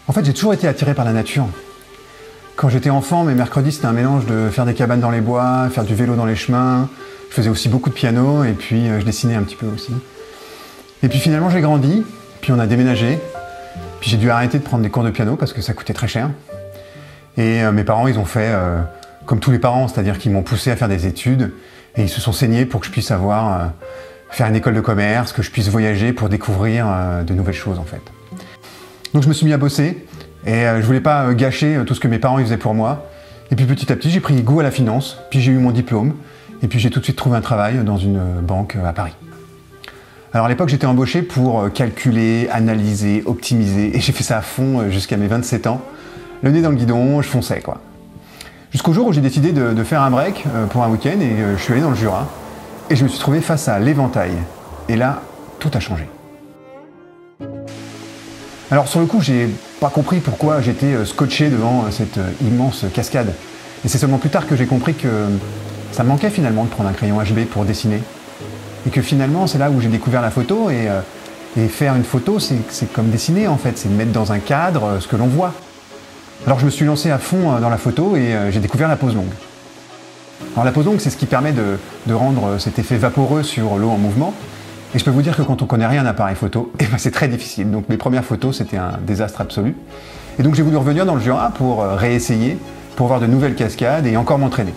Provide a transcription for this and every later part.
En fait, j'ai toujours été attiré par la nature. Quand j'étais enfant, mes mercredis, c'était un mélange de faire des cabanes dans les bois, faire du vélo dans les chemins. Je faisais aussi beaucoup de piano et puis je dessinais un petit peu aussi. Et puis finalement, j'ai grandi, puis on a déménagé. Puis j'ai dû arrêter de prendre des cours de piano parce que ça coûtait très cher. Et mes parents, ils ont fait comme tous les parents, c'est-à-dire qu'ils m'ont poussé à faire des études et ils se sont saignés pour que je puisse faire une école de commerce, que je puisse voyager pour découvrir de nouvelles choses en fait. Donc je me suis mis à bosser et je voulais pas gâcher tout ce que mes parents ils faisaient pour moi. Et puis petit à petit, j'ai pris goût à la finance, puis j'ai eu mon diplôme et puis j'ai tout de suite trouvé un travail dans une banque à Paris. Alors à l'époque, j'étais embauché pour calculer, analyser, optimiser et j'ai fait ça à fond jusqu'à mes 27 ans. Le nez dans le guidon, je fonçais quoi. Jusqu'au jour où j'ai décidé de faire un break pour un week-end et je suis allé dans le Jura et je me suis trouvé face à l'éventail. Et là, tout a changé. Alors sur le coup, j'ai pas compris pourquoi j'étais scotché devant cette immense cascade. Et c'est seulement plus tard que j'ai compris que ça me manquait finalement de prendre un crayon HB pour dessiner. Et que finalement, c'est là où j'ai découvert la photo et faire une photo, c'est comme dessiner en fait, c'est mettre dans un cadre ce que l'on voit. Alors je me suis lancé à fond dans la photo et j'ai découvert la pose longue. Alors la pose longue, c'est ce qui permet de rendre cet effet vaporeux sur l'eau en mouvement. Et je peux vous dire que quand on connaît rien d'un appareil photo, c'est très difficile. Donc mes premières photos, c'était un désastre absolu. Et donc j'ai voulu revenir dans le Jura pour réessayer, pour voir de nouvelles cascades et encore m'entraîner.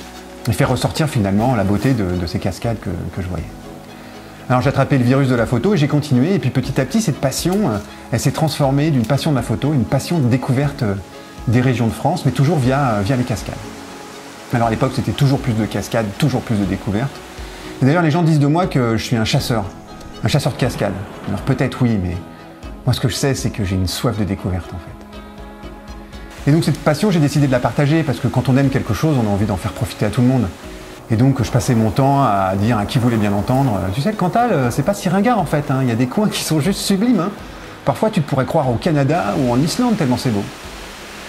Et faire ressortir finalement la beauté de ces cascades que je voyais. Alors j'ai attrapé le virus de la photo et j'ai continué. Et puis petit à petit, cette passion, elle s'est transformée d'une passion de la photo, une passion de découverte des régions de France, mais toujours via les cascades. Alors à l'époque, c'était toujours plus de cascades, toujours plus de découvertes. Et d'ailleurs, les gens disent de moi que je suis un chasseur de cascades. Alors peut-être oui, mais moi ce que je sais, c'est que j'ai une soif de découverte en fait. Et donc cette passion, j'ai décidé de la partager parce que quand on aime quelque chose, on a envie d'en faire profiter à tout le monde. Et donc je passais mon temps à dire à qui voulait bien l'entendre, tu sais le Cantal, c'est pas si ringard en fait, hein. Il y a des coins qui sont juste sublimes. Hein. Parfois tu pourrais croire au Canada ou en Islande tellement c'est beau.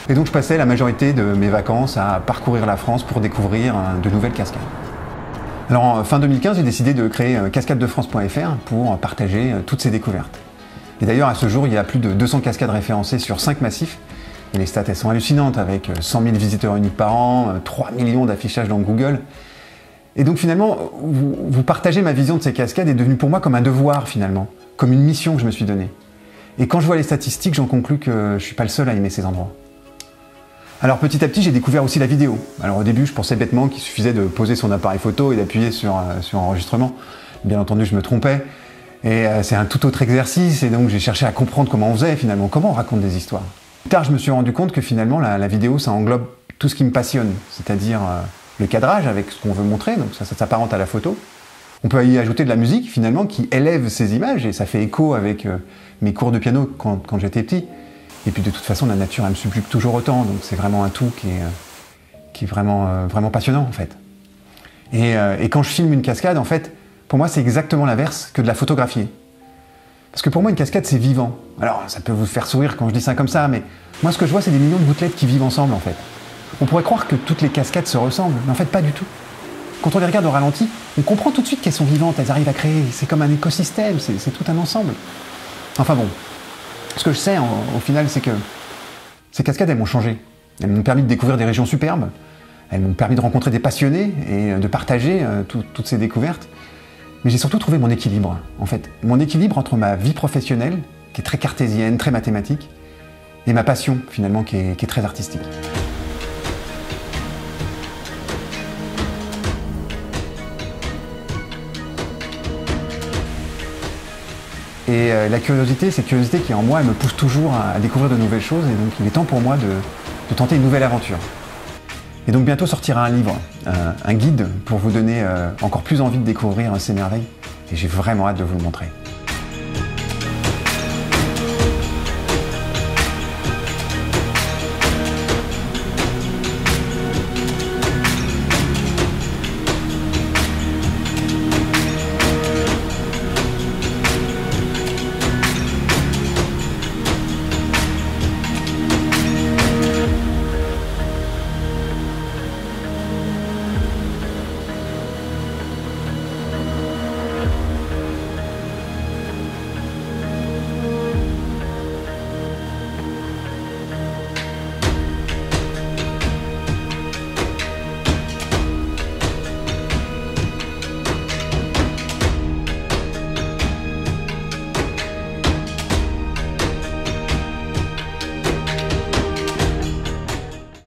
Et donc je passais la majorité de mes vacances à parcourir la France pour découvrir de nouvelles cascades. Alors en fin 2015, j'ai décidé de créer cascadesdefrance.fr pour partager toutes ces découvertes. Et d'ailleurs à ce jour, il y a plus de 200 cascades référencées sur 5 massifs. Et les stats elles sont hallucinantes avec 100 000 visiteurs uniques par an, 3 millions d'affichages dans Google. Et donc finalement, vous partagez ma vision de ces cascades est devenue pour moi comme un devoir finalement, comme une mission que je me suis donnée. Et quand je vois les statistiques, j'en conclus que je ne suis pas le seul à aimer ces endroits. Alors petit à petit, j'ai découvert aussi la vidéo. Alors au début, je pensais bêtement qu'il suffisait de poser son appareil photo et d'appuyer sur enregistrement. Bien entendu, je me trompais. Et c'est un tout autre exercice. Et donc j'ai cherché à comprendre comment on faisait finalement, comment on raconte des histoires. Plus tard, je me suis rendu compte que finalement, la vidéo, ça englobe tout ce qui me passionne. C'est-à-dire le cadrage avec ce qu'on veut montrer. Donc ça s'apparente à la photo. On peut y ajouter de la musique finalement qui élève ces images. Et ça fait écho avec mes cours de piano quand j'étais petit. Et puis de toute façon, la nature, elle me subjugue toujours autant, donc c'est vraiment un tout qui est vraiment passionnant en fait. Et quand je filme une cascade, en fait, pour moi, c'est exactement l'inverse que de la photographier. Parce que pour moi, une cascade, c'est vivant. Alors, ça peut vous faire sourire quand je dis ça comme ça, mais moi, ce que je vois, c'est des millions de gouttelettes qui vivent ensemble en fait. On pourrait croire que toutes les cascades se ressemblent, mais en fait, pas du tout. Quand on les regarde au ralenti, on comprend tout de suite qu'elles sont vivantes, elles arrivent à créer, c'est comme un écosystème, c'est tout un ensemble. Enfin bon. Ce que je sais, au final, c'est que ces cascades, elles m'ont changé. Elles m'ont permis de découvrir des régions superbes. Elles m'ont permis de rencontrer des passionnés et de partager toutes ces découvertes. Mais j'ai surtout trouvé mon équilibre, en fait. Mon équilibre entre ma vie professionnelle, qui est très cartésienne, très mathématique, et ma passion, finalement, qui est très artistique. Et la curiosité, cette curiosité qui est en moi, elle me pousse toujours à découvrir de nouvelles choses. Et donc il est temps pour moi de tenter une nouvelle aventure. Et donc bientôt sortira un livre, un guide pour vous donner encore plus envie de découvrir ces merveilles. Et j'ai vraiment hâte de vous le montrer.